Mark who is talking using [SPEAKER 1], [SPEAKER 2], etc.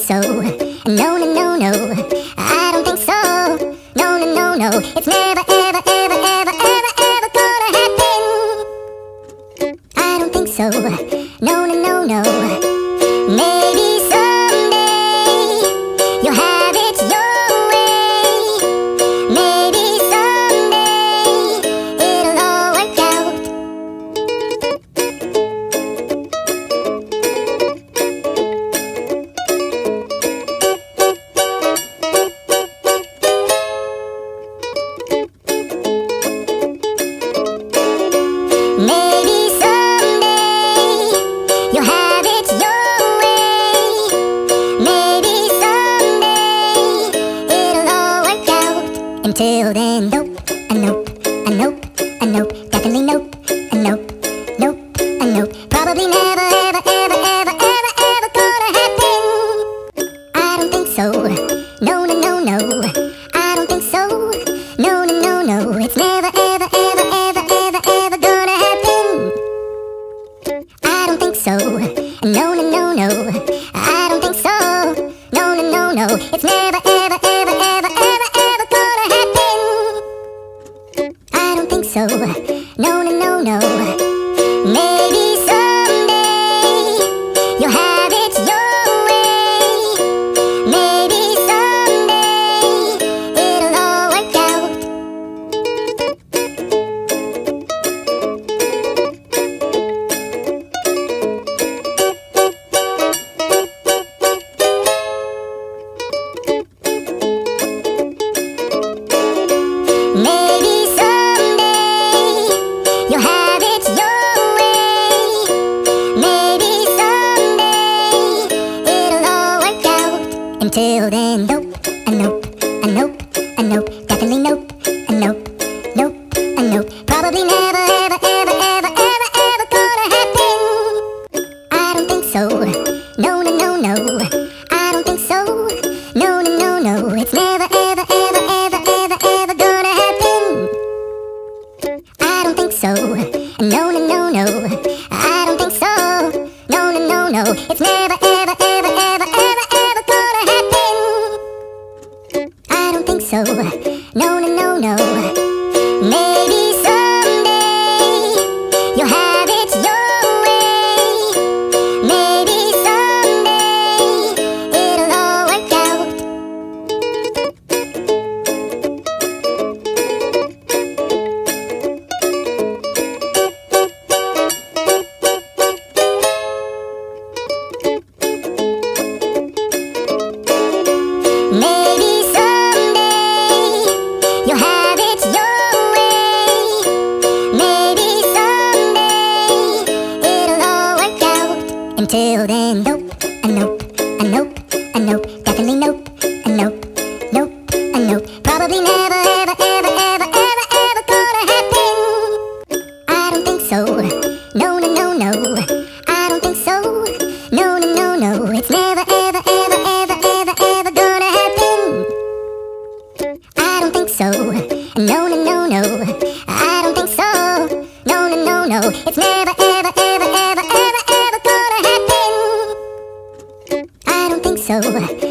[SPEAKER 1] so. No, no, no, no, I don't think so. No, no, no, no, it's never, ever, ever, ever, ever, ever gonna happen. I don't think so. No, no, no, no. Maybe someday you'll have it your way. Maybe someday it'll all work out. Maybe someday you'll have it your way. Maybe someday it'll all work out. Until then, nope, a nope, a nope, a nope, definitely nope, a nope, nope, a nope. Probably never, ever, ever, ever, ever, ever gonna happen. I don't think so. No, no, no, no. I don't think so. No, no, no, no. It's never, ever, ever, ever, ever, ever gonna happen. I don't think so. No, no, no, no. I don't think so. No, no, no, no. It's never, ever, ever, ever, ever, ever gonna happen. I don't think so. No, no, no, no. Maybe someday you'll have it your way. Maybe someday it'll all work out. Maybe someday you'll have it your way. Maybe someday it'll all work out. Until then, nope, a nope, a nope, a nope, definitely nope, a nope, nope, a nope. Probably never, ever, ever, ever, ever, ever gonna happen. I don't think so. No, no, no, no. I don't think so. No, no, no, no. It's never, ever, ever, ever, ever, ever gonna happen. I don't think so. No, no, no, no. I don't think so. No, no, no, no. It's never, ever, ever, ever, ever, ever gonna happen. I don't think so. No, no, no, no. Maybe someday you'll have it your way. Maybe someday it'll all work out. Maybe someday you'll have it your way. Maybe someday it'll all work out. Until then, nope, a nope, a nope, a nope, definitely nope, a nope, nope, a nope. Probably never, ever, ever, ever, ever, ever gonna happen. I don't think so. No, no, no, no. I don't think so. No, no, no, no. It's never, ever, ever, ever, ever, ever gonna happen. I don't think so. No, no, no, no. I don't think so. No, no, no, no. It's never, ever, ever, ever, ever, ever gonna happen. I don't think so.